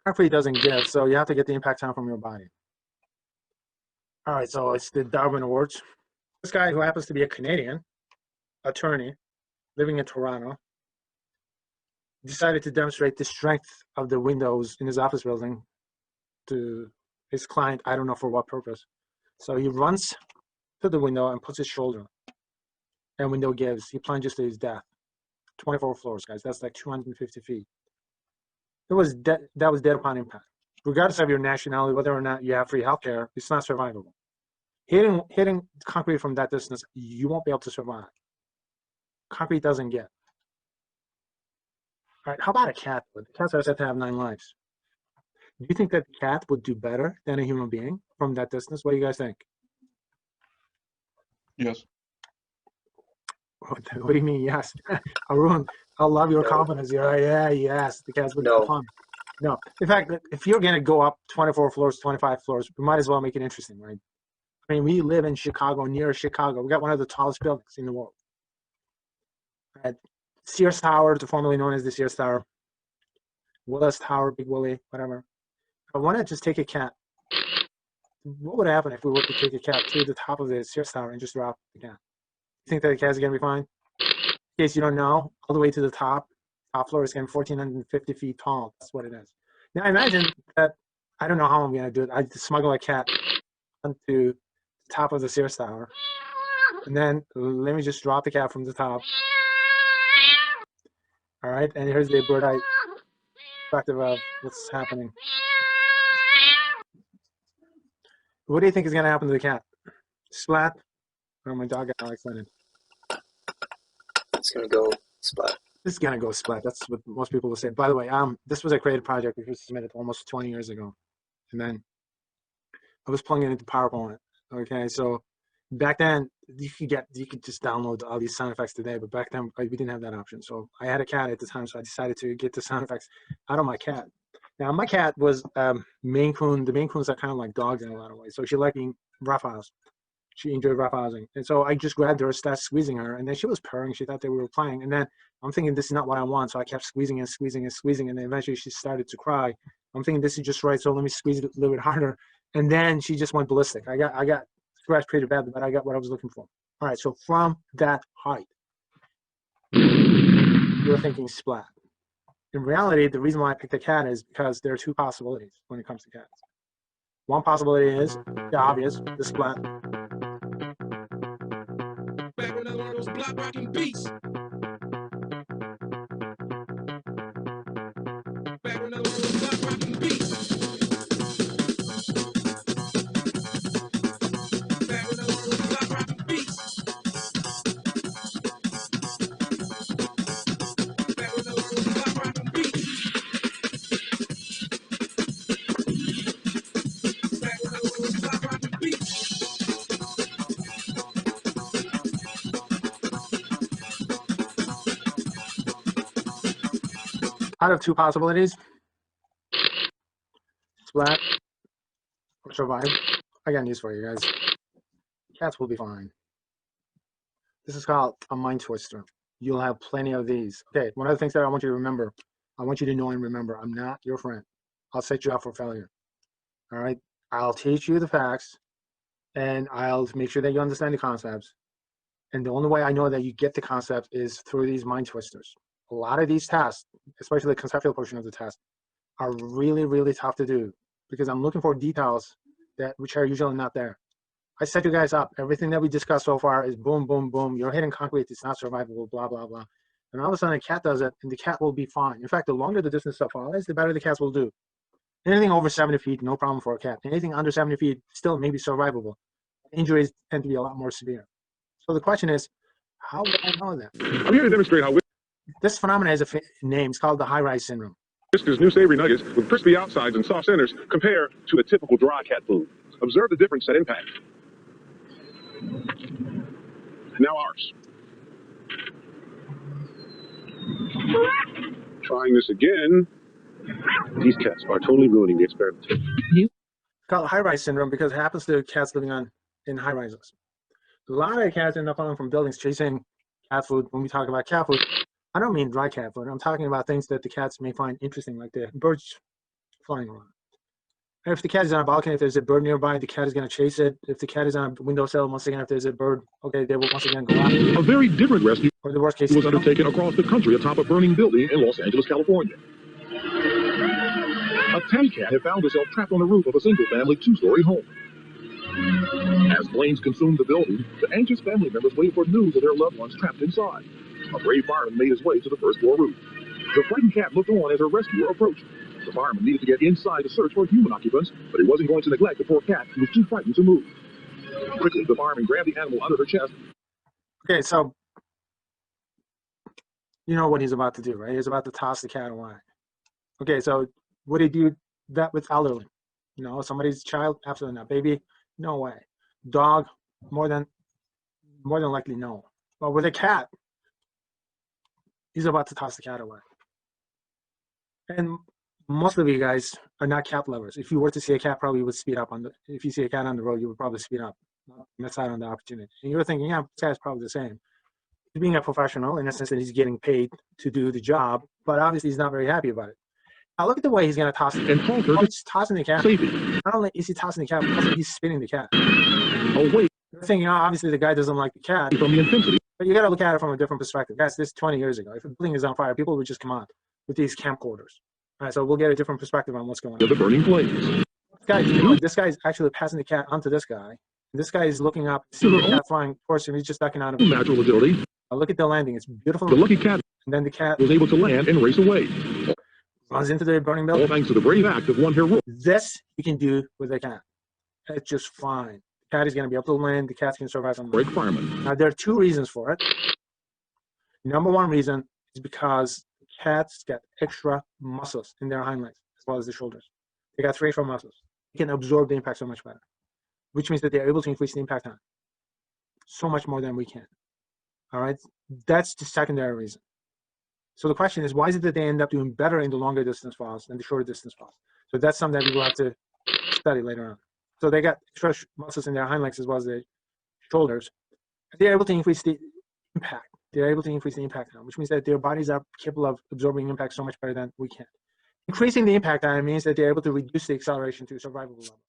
Concrete doesn't give, so you have to get the impact time from your body. All right, so it's the Darwin Awards. This guy, who happens to be a Canadian attorney living in Toronto, decided to demonstrate the strength of the windows in his office building to his client. I don't know for what purpose. So he runs to the window and puts his shoulder, and window gives. He plunges to his death. 24 floors, guys. That's like 250 feet. That was dead upon impact. Regardless of your nationality, whether or not you have free healthcare, it's not survivable. Hitting concrete from that distance, you won't be able to survive. Concrete doesn't get. All right, how about a cat? Cats are said to have 9 lives. Do you think that the cat would do better than a human being from that distance? What do you guys think? Yes. What do you mean, yes? Arun, I love your confidence here. Yeah, yes, the cats would be fun. No. In fact, if you're going to go up 24 floors, 25 floors, we might as well make it interesting, right? I mean, we live in Chicago, near Chicago. We got one of the tallest buildings in the world. At Sears Tower, formerly known as the Sears Tower, Willis Tower, Big Willie, whatever. I want to just take a cat. What would happen if we were to take a cat to the top of the Sears Tower and just drop the cat? You think that the cat's going to be fine? In case you don't know, all the way to the top floor is getting 1,450 feet tall. That's what it is. Now imagine that, I don't know how I'm going to do it. I smuggle a cat onto the top of the Sears Tower, and then let me just drop the cat from the top. All right, and here's the bird eye perspective of what's happening. What do you think is going to happen to the cat? Splat? Oh, my dog got all excited. It's going to go splat. This is going to go splat. That's what most people will say. By the way, this was a creative project which was submitted almost 20 years ago. And then I was plugging it into PowerPoint. Okay, so back then you could just download all these sound effects today, but back then we didn't have that option. So I had a cat at the time, so I decided to get the sound effects out of my cat. Now my cat was Maine Coon. The Maine Coons are kind of like dogs in a lot of ways. So she liked being roughhoused. She enjoyed roughhousing. And so I just grabbed her, started squeezing her, and then she was purring. She thought that we were playing. And then I'm thinking, this is not what I want. So I kept squeezing and squeezing and squeezing. And then eventually she started to cry. I'm thinking, this is just right. So let me squeeze it a little bit harder. And then she just went ballistic. I got scratched pretty badly, but I got what I was looking for. All right. So from that height, you're thinking splat. In reality, the reason why I picked the cat is because there are 2 possibilities when it comes to cats. One possibility is the obvious, the splat. Back with another one of those block rocking beats. Back with another one of those block rocking beats. Back with another one of those block rocking beats. Back with another one of those block rocking beats. Back with another one of those block rocking beats. Out of 2 possibilities, splat or survive, I got news for you guys. Cats will be fine. This is called a mind twister. You'll have plenty of these. Okay, one of the things that I want you to remember, I want you to know and remember, I'm not your friend. I'll set you up for failure. All right? I'll teach you the facts, and I'll make sure that you understand the concepts. And the only way I know that you get the concepts is through these mind twisters. A lot of these tests, especially the conceptual portion of the test, are really, really tough to do because I'm looking for details which are usually not there. I set you guys up. Everything that we discussed so far is boom, boom, boom. You're hitting concrete. It's not survivable, blah, blah, blah. And all of a sudden, a cat does it, and the cat will be fine. In fact, the longer the distance of fall is, the better the cats will do. Anything over 70 feet, no problem for a cat. Anything under 70 feet, still maybe survivable. Injuries tend to be a lot more severe. So the question is, how would I know that? I'm here to demonstrate how This phenomenon has a name. It's called the high-rise syndrome. Whisker's new savory nuggets with crispy outsides and soft centers compare to a typical dry cat food. Observe the difference at impact. Now ours. Trying this again. These cats are totally ruining the experiment. It's called high-rise syndrome because it happens to cats living in high-rises. A lot of cats end up falling from buildings chasing cat food. When we talk about cat food, I don't mean dry cat food. I'm talking about things that the cats may find interesting, like the birds flying around. If the cat is on a balcony, if there's a bird nearby, the cat is going to chase it. If the cat is on a windowsill, once again, if there's a bird, okay, they will once again go after it. A very different rescue Or the worst case was undertaken across the country atop a burning building in Los Angeles, California. A tabby cat had found herself trapped on the roof of a single-family two-story home. As flames consumed the building, the anxious family members waited for news of their loved ones trapped inside. A brave fireman made his way to the first-floor roof. The frightened cat looked on as her rescuer approached. The fireman needed to get inside to search for human occupants, but he wasn't going to neglect the poor cat, who was too frightened to move. Quickly, the fireman grabbed the animal under her chest. Okay, so you know what he's about to do, right? He's about to toss the cat away. Okay, so would he do that with elderly? You know, somebody's child? Absolutely not. Baby? No way. Dog? More than likely, no. But with a cat, he's about to toss the cat away. And most of you guys are not cat lovers. If you were to see a cat, probably you would speed up if you see a cat on the road, you would probably speed up, miss out on the opportunity. And you're thinking, yeah, this guy's probably the same. He's being a professional in the sense that he's getting paid to do the job, but obviously he's not very happy about it. Now look at the way he's going to toss it. And conquer he's tossing the cat. safety. Not only is he tossing the cat, but also he's spinning the cat. Oh, wait. You're thinking, oh, obviously the guy doesn't like the cat. From the intensity. But you got to look at it from a different perspective. Guys, this 20 years ago, if a building is on fire, people would just come on with these camcorders. All right, so we'll get a different perspective on what's going on. Of the burning flames. This guy's actually passing the cat onto this guy. And this guy is looking up, seeing the cat flying towards him. He's just ducking out of it. Natural agility. Now look at the landing. It's beautiful. The lucky cat And then the cat was able to land and race away. runs into the burning All building. thanks to the brave act of one hero. This you can do with a cat. It's just fine. The cat is going to be able to land. The cat's going to survive on the Break fireman. Now, there are two reasons for it. Number one reason is because cats get extra muscles in their hind legs as well as the shoulders. They got 3 extra muscles. They can absorb the impact so much better, which means that they're able to increase the impact time so much more than we can. All right? That's the secondary reason. So the question is, why is it that they end up doing better in the longer distance falls than the shorter distance falls? So that's something that we will have to study later on. So they got extra muscles in their hind legs as well as their shoulders. They're able to increase the impact. They're able to increase the impact time, which means that their bodies are capable of absorbing impact so much better than we can. Increasing the impact time means that they're able to reduce the acceleration to a survivable level.